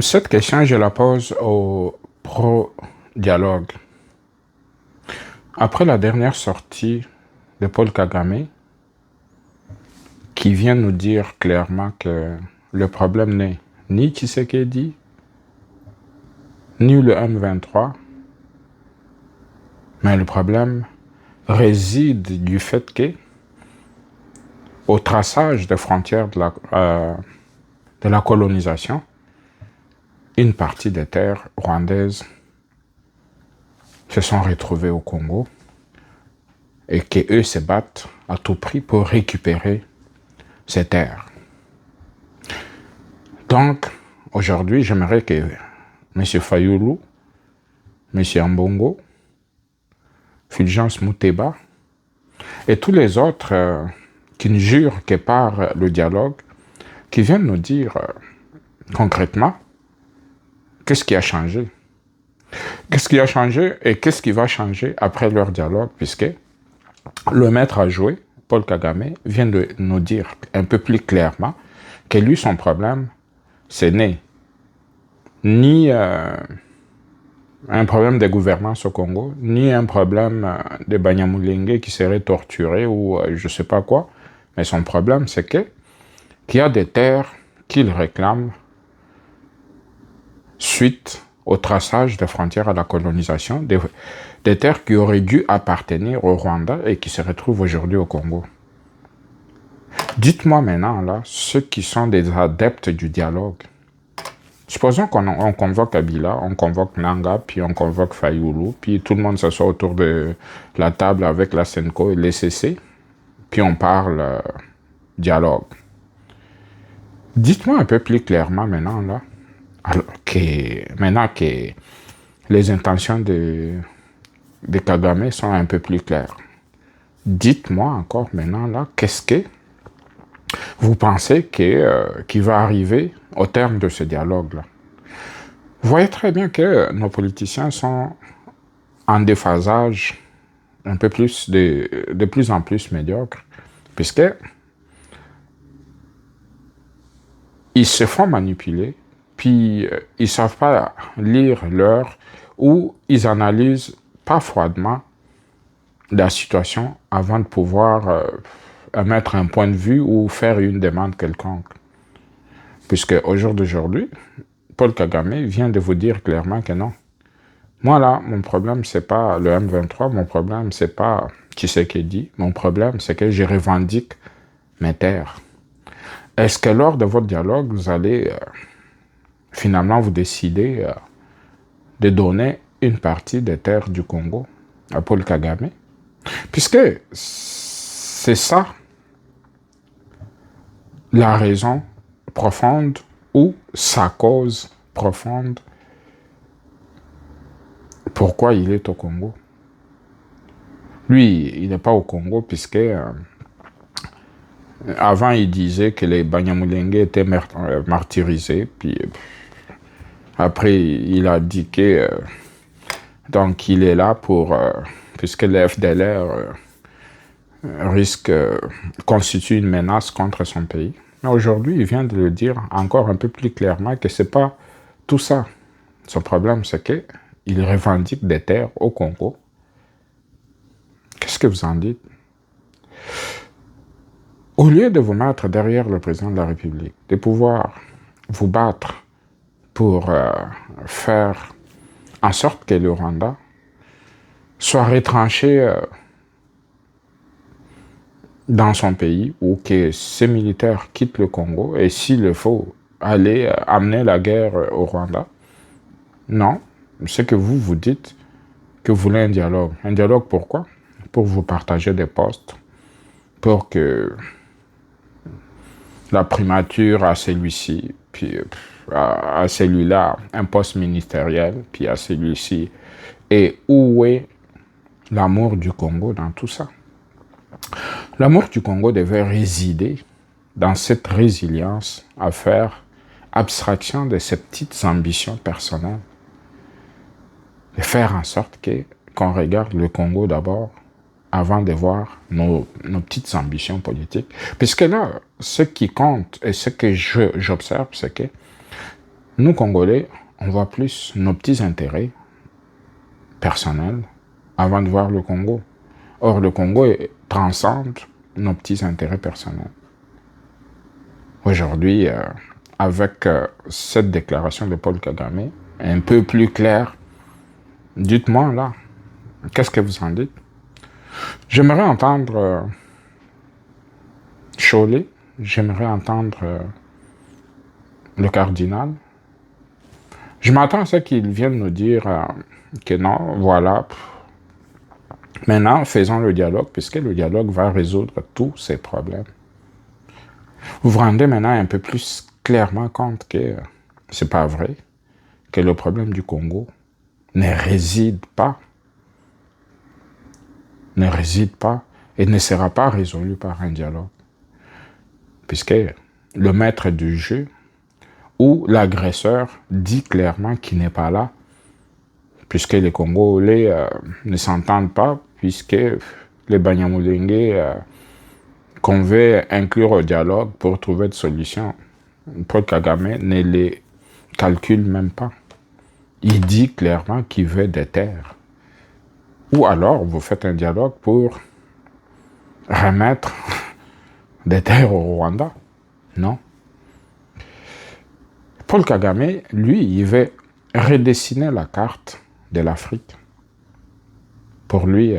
Cette question, je la pose au pro-dialogue. Après la dernière sortie de Paul Kagame, qui vient nous dire clairement que le problème n'est ni Tshisekedi, ni le M23, mais le problème réside du fait que, au traçage des frontières de la colonisation, une partie des terres rwandaises se sont retrouvées au Congo et qu'eux se battent à tout prix pour récupérer ces terres. Donc, aujourd'hui, j'aimerais que M. Fayoulou, M. Ambongo, Fulgence Mouteba et tous les autres qui ne jurent que par le dialogue, qui viennent nous dire concrètement qu'est-ce qui a changé. Qu'est-ce qui a changé et qu'est-ce qui va changer après leur dialogue, puisque le maître à jouer, Paul Kagame, vient de nous dire un peu plus clairement que lui, son problème, ce n'est ni un problème de gouvernance au Congo, ni un problème de Banyamulenge qui serait torturé ou je ne sais pas quoi, mais son problème, c'est qu'il y a des terres qu'il réclame suite au traçage des frontières à la colonisation, des terres qui auraient dû appartenir au Rwanda et qui se retrouvent aujourd'hui au Congo. Dites-moi maintenant, là, ceux qui sont des adeptes du dialogue, supposons qu'on convoque Kabila, on convoque Nanga, puis on convoque Fayoulou, puis tout le monde s'assoit autour de la table avec la Senko et l'ECC, puis on parle dialogue. Dites-moi un peu plus clairement maintenant, là, maintenant que les intentions de Kagame sont un peu plus claires. Dites-moi encore maintenant, là, qu'est-ce que vous pensez qui va arriver au terme de ce dialogue-là? Vous voyez très bien que nos politiciens sont en déphasage un peu plus, de plus en plus médiocre, puisque ils se font manipuler, puis ils ne savent pas lire l'heure, ou ils analysent pas froidement la situation avant de pouvoir émettre un point de vue ou faire une demande quelconque. Puisque au jour d'aujourd'hui, Paul Kagame vient de vous dire clairement que non. Moi là, mon problème c'est pas le M23, mon problème c'est pas Tshisekedi, mon problème c'est que je revendique mes terres. Est-ce que lors de votre dialogue, vous allez finalement vous décider de donner une partie des terres du Congo à Paul Kagame? Puisque c'est ça la raison profonde ou sa cause profonde pourquoi il est au Congo. Lui, il n'est pas au Congo puisque avant il disait que les Banyamulenge étaient martyrisés, puis après il a dit que donc il est là pour puisque le FDLR constitue une menace contre son pays. Mais aujourd'hui, il vient de le dire encore un peu plus clairement que c'est pas tout ça. Son problème, c'est qu'il revendique des terres au Congo. Qu'est-ce que vous en dites? Au lieu de vous mettre derrière le président de la République, de pouvoir vous battre pour faire en sorte que le Rwanda soit retranché dans son pays ou que ces militaires quittent le Congo et s'il le faut, aller amener la guerre au Rwanda. Non, c'est que vous dites que vous voulez un dialogue. Un dialogue pourquoi? Pour vous partager des postes, pour que la primature à celui-ci, puis à celui-là, un poste ministériel, puis à celui-ci. Et où est l'amour du Congo dans tout ça? L'amour du Congo devait résider dans cette résilience à faire abstraction de ces petites ambitions personnelles. Et faire en sorte qu'on regarde le Congo d'abord avant de voir nos petites ambitions politiques. Puisque là, ce qui compte et ce que j'observe, c'est que Nous, Congolais, on voit plus nos petits intérêts personnels avant de voir le Congo. Or, le Congo transcende nos petits intérêts personnels. Aujourd'hui, avec cette déclaration de Paul Kagame, un peu plus claire, dites-moi là, qu'est-ce que vous en dites? J'aimerais entendre Cholet, j'aimerais entendre le cardinal. Je m'attends à ce qu'ils viennent nous dire que non, voilà. Maintenant, faisons le dialogue, puisque le dialogue va résoudre tous ces problèmes. Vous vous rendez maintenant un peu plus clairement compte que c'est pas vrai, que le problème du Congo ne réside pas et ne sera pas résolu par un dialogue. Puisque le maître du jeu ou l'agresseur dit clairement qu'il n'est pas là, puisque les Congolais ne s'entendent pas, puisque les Banyamulenge qu'on veut inclure au dialogue pour trouver des solutions. Paul Kagame ne les calcule même pas. Il dit clairement qu'il veut des terres. Ou alors, vous faites un dialogue pour remettre des terres au Rwanda. Non. Paul Kagame, lui, il veut redessiner la carte de l'Afrique. Pour lui,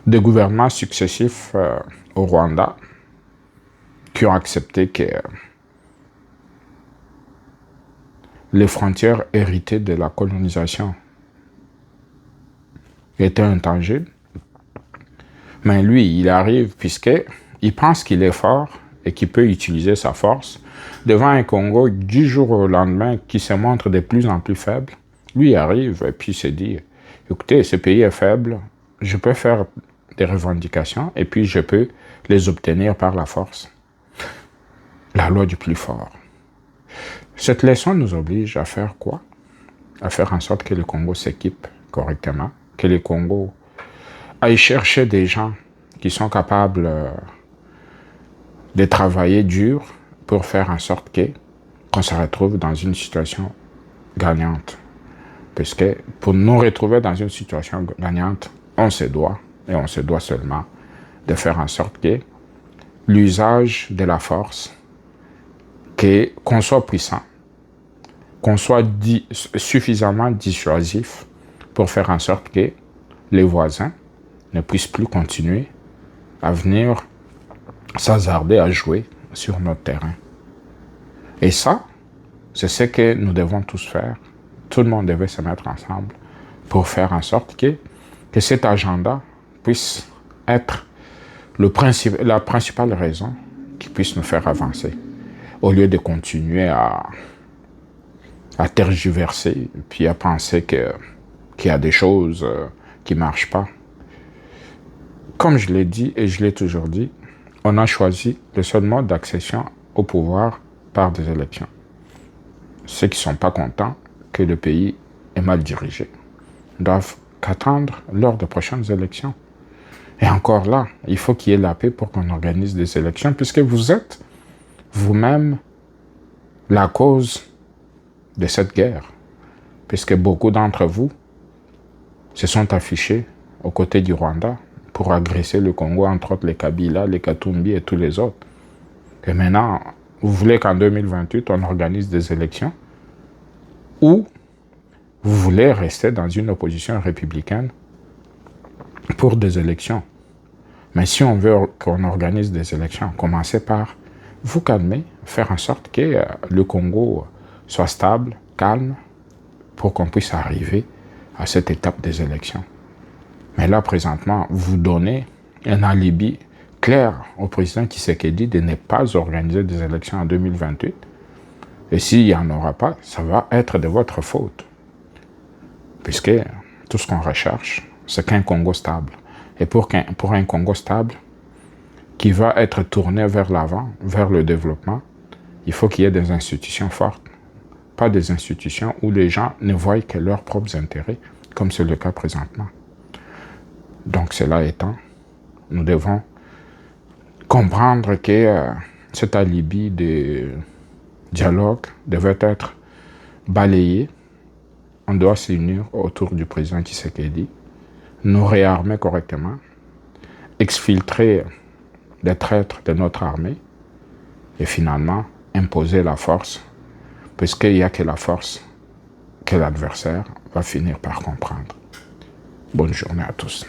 des gouvernements successifs au Rwanda qui ont accepté que les frontières héritées de la colonisation étaient intangibles. Mais lui, il arrive puisqu'il pense qu'il est fort et qu'il peut utiliser sa force devant un Congo du jour au lendemain qui se montre de plus en plus faible. Lui, il arrive et puis il se dit, écoutez, ce pays est faible, je peux faire des revendications et puis je peux les obtenir par la force. La loi du plus fort. Cette leçon nous oblige à faire quoi? À faire en sorte que le Congo s'équipe correctement, que le Congo aille chercher des gens qui sont capables de travailler dur pour faire en sorte qu'on se retrouve dans une situation gagnante. Parce que pour nous retrouver dans une situation gagnante, on se doit, et on se doit seulement, de faire en sorte que l'usage de la force, qu'on soit puissant, qu'on soit suffisamment dissuasif pour faire en sorte que les voisins ne puissent plus continuer à venir s'hasarder à jouer sur notre terrain. Et ça, c'est ce que nous devons tous faire. Tout le monde devait se mettre ensemble pour faire en sorte que cet agenda puisse être la principale raison qui puisse nous faire avancer, au lieu de continuer à tergiverser, puis à penser qu'il y a des choses qui ne marchent pas. Comme je l'ai dit et je l'ai toujours dit, on a choisi le seul mode d'accession au pouvoir par des élections. Ceux qui ne sont pas contents que le pays est mal dirigé doivent qu'attendre lors des prochaines élections. Et encore là, il faut qu'il y ait la paix pour qu'on organise des élections, puisque vous êtes vous-même la cause de cette guerre, puisque beaucoup d'entre vous se sont affichés aux côtés du Rwanda pour agresser le Congo, entre autres les Kabila, les Katumbi et tous les autres. Et maintenant, vous voulez qu'en 2028, on organise des élections, ou vous voulez rester dans une opposition républicaine pour des élections. Mais si on veut qu'on organise des élections, commencez par vous calmer, faire en sorte que le Congo soit stable, calme, pour qu'on puisse arriver à cette étape des élections. Mais là, présentement, vous donnez un alibi clair au président Tshisekedi de ne pas organiser des élections en 2028. Et s'il n'y en aura pas, ça va être de votre faute. Puisque tout ce qu'on recherche, c'est qu'un Congo stable. Et pour un Congo stable, qui va être tourné vers l'avant, vers le développement, il faut qu'il y ait des institutions fortes. Pas des institutions où les gens ne voient que leurs propres intérêts, comme c'est le cas présentement. Donc, cela étant, nous devons comprendre que cet alibi de dialogue devait être balayé. On doit s'unir autour du président Tshisekedi, nous réarmer correctement, exfiltrer les traîtres de notre armée et finalement imposer la force, puisqu'il n'y a que la force que l'adversaire va finir par comprendre. Bonne journée à tous.